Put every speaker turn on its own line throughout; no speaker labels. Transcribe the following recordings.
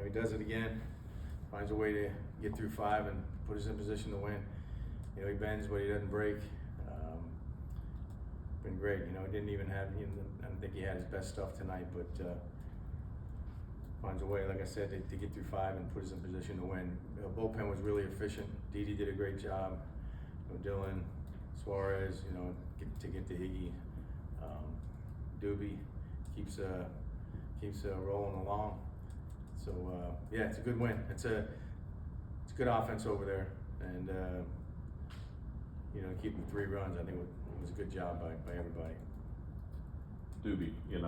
he does it again, finds a way to get through 5 and put us in position to win. He bends, but he doesn't break. Been great. He didn't even have, I don't think he had his best stuff tonight, but finds a way, like I said, to get through 5 and put us in position to win. Bullpen was really efficient. Didi did a great job. Dylan, Suarez, to get to Iggy. Doobie keeps rolling along. So yeah, it's a good win. It's a good offense over there, and keeping 3 runs, I think it was a good job by everybody.
Doobie, is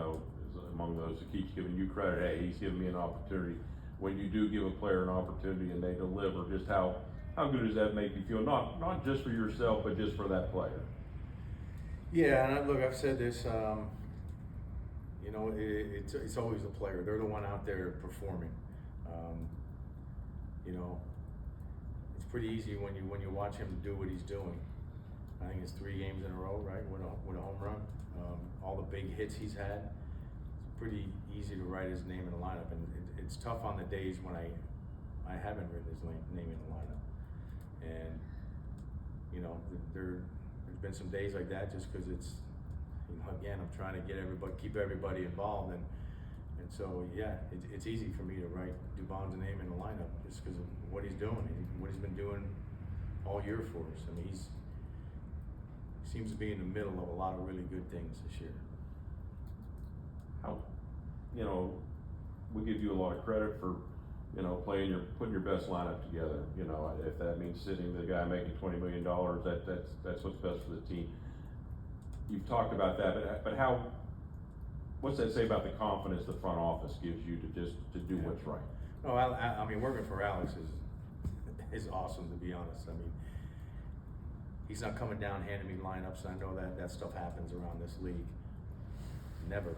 among those that keeps giving you credit. Hey, he's giving me an opportunity. When you do give a player an opportunity and they deliver, just how good does that make you feel? Not just for yourself, but just for that player. Yeah,
and look, I've said this. It's always the player. They're the one out there performing. It's pretty easy when you watch him do what he's doing. I think it's 3 games in a row, right, with a home run. All the big hits he's had. It's pretty easy to write his name in the lineup, and it's tough on the days when I haven't written his name in the lineup. And there's been some days like that, just because it's, again, I'm trying to keep everybody involved, and so yeah, it's easy for me to write Dubon's name in the lineup just because of what he's doing, what he's been doing all year for us. I mean, he seems to be in the middle of a lot of really good things this year.
How, we give you a lot of credit for, putting your best lineup together. If that means sitting the guy making $20 million, that's what's best for the team. You've talked about that, but what's that say about the confidence the front office gives you to do what's right?
No, I mean, working for Alex is awesome, to be honest. I mean, he's not coming down handing me lineups. I know that stuff happens around this league. Never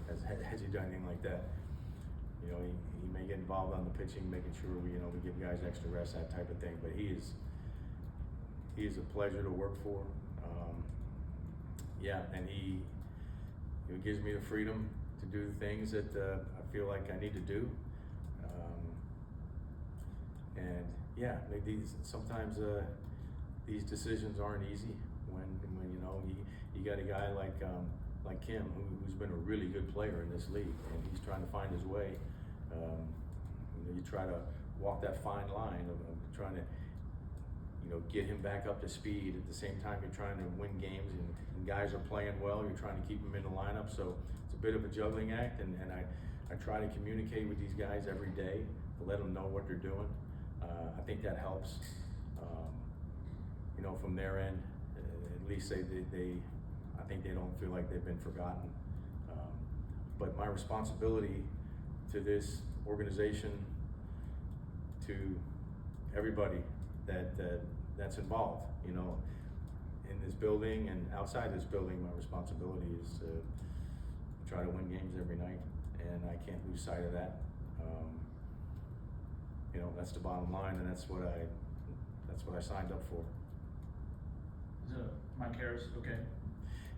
has he done anything like that. He may get involved on the pitching, making sure we give guys extra rest, that type of thing. But he is a pleasure to work for. And he gives me the freedom to do the things that I feel like I need to do. Sometimes these decisions aren't easy when you got a guy like Kim who's been a really good player in this league, and he's trying to find his way. You try to walk that fine line of trying to get him back up to speed. At the same time, you're trying to win games, and guys are playing well. You're trying to keep them in the lineup, so it's a bit of a juggling act. And I try to communicate with these guys every day to let them know what they're doing. I think that helps. From their end, at least I think they don't feel like they've been forgotten. But my responsibility to this organization, to everybody that's involved, in this building and outside this building, my responsibility is to try to win games every night, and I can't lose sight of that. That's the bottom line, and that's what I signed up for.
Is Mike Harris okay?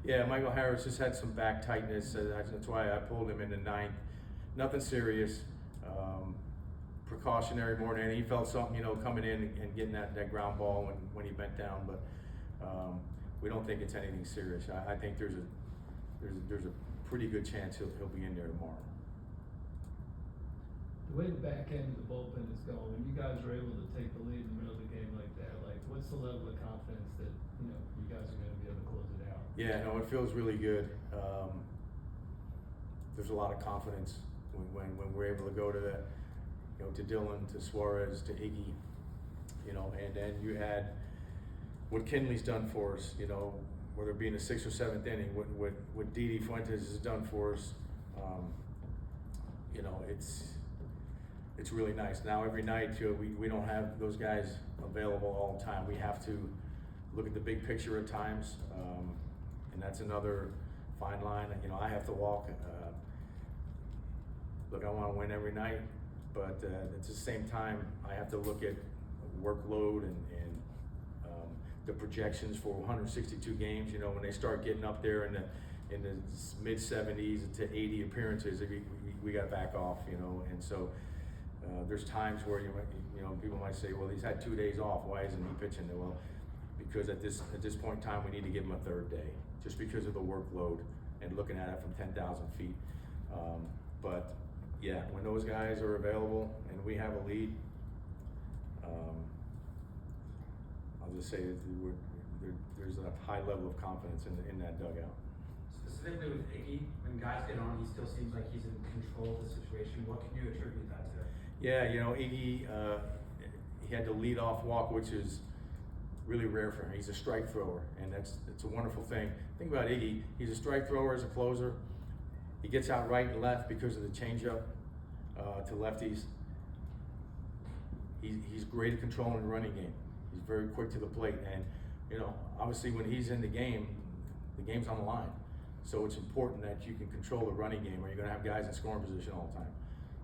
Yeah, Michael Harris just had some back tightness. That's why I pulled him in the 9th. Nothing serious. Precautionary more than anything. He felt something, coming in and getting that ground ball when he bent down, but we don't think it's anything serious. I think there's a pretty good chance he'll be in there tomorrow.
The way the back end of the bullpen is going, when you guys are able to take the lead in the middle of the game like that, what's the level of confidence that you guys are going to be able to close it out?
Yeah, no, it feels really good. There's a lot of confidence when we're able to go to to Dylan, to Suarez, to Iggy, and then you add what Kinley's done for us, whether it be in the 6th or 7th inning, what Didi Fuentes has done for us. It's really nice. Now every night we don't have those guys available all the time. We have to look at the big picture at times, and that's another fine line. I have to walk. Look, I want to win every night, but at the same time, I have to look at workload and the projections for 162 games. When they start getting up there in the mid 70s to 80 appearances, we got to back off. And so There's times where people might say, well, he's had 2 days off, why isn't he pitching? Well, because at this point in time, we need to give him a third day, just because of the workload and looking at it from 10,000 feet. But yeah, when those guys are available and we have a lead, I'll just say that there's a high level of confidence in that dugout.
Specifically with Iggy, when guys get on, he still seems like he's in control of the situation. What can you attribute that to?
Yeah, Iggy, he had the lead-off walk, which is really rare for him. He's a strike thrower, and it's a wonderful thing. Think about Iggy, he's a strike thrower as a closer. He gets out right and left because of the changeup to lefties. He's great at controlling the running game. He's very quick to the plate, and obviously when he's in the game's on the line. So it's important that you can control the running game, or you're going to have guys in scoring position all the time.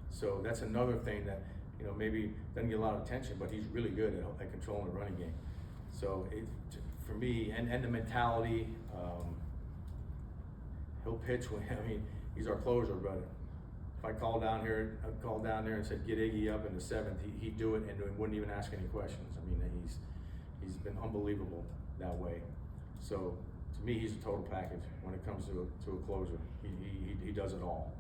So that's another thing that maybe doesn't get a lot of attention, but he's really good at controlling the running game. So for me, and the mentality, he'll pitch when he's our closer, but if I called down there and said get Iggy up in the 7th, he'd do it and wouldn't even ask any questions. He's been unbelievable that way. So to me, he's a total package when it comes to a closer. He does it all.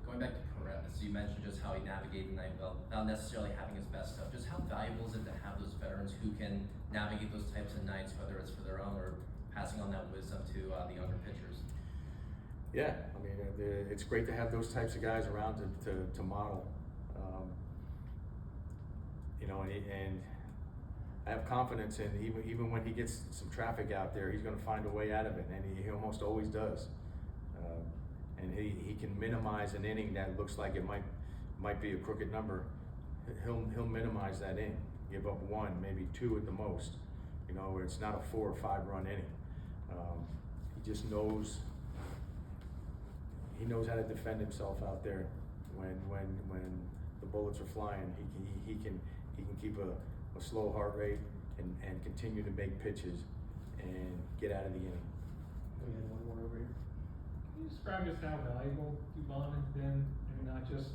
Going back to Pérez, you mentioned just how he navigated the night well, not necessarily having his best stuff. Just how valuable is it to have those veterans who can navigate those types of nights, whether it's for their own or passing on that wisdom to the younger pitchers?
Yeah, it's great to have those types of guys around to model. And I have confidence in even when he gets some traffic out there, he's going to find a way out of it, and he almost always does. And he can minimize an inning that looks like it might be a crooked number. He'll minimize that inning, give up 1, maybe 2 at the most. Where it's not a 4 or 5 run inning. He just knows. He knows how to defend himself out there when the bullets are flying. He can keep a slow heart rate and continue to make pitches and get out of the inning.
We had one more over here.
Can you describe just how valuable Dubon has been? Not just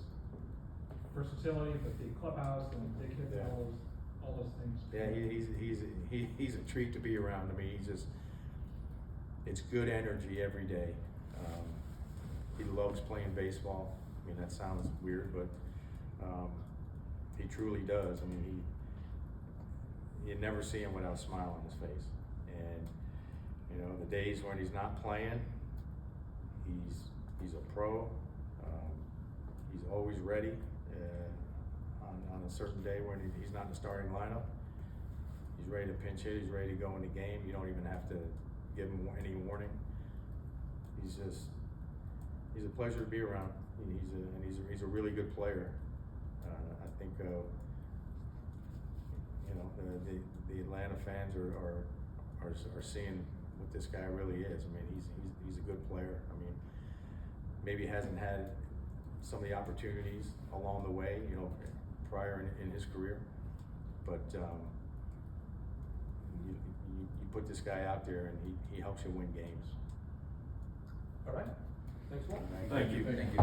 versatility, but the clubhouse and big hits and all those things.
Yeah, he's a treat to be around. It's good energy every day. He loves playing baseball. That sounds weird, but he truly does. You never see him without a smile on his face. And the days when he's not playing, he's a pro. He's always ready on a certain day when he's not in the starting lineup. He's ready to pinch hit. He's ready to go in the game. You don't even have to give him any warning. He's a pleasure to be around. He's a really good player. I think the Atlanta fans are seeing what this guy really is. He's a good player. Maybe hasn't had some of the opportunities along the way, prior in his career, but you put this guy out there and he helps you win games.
All right. Thanks, Walt.
Thank you.
Thank you.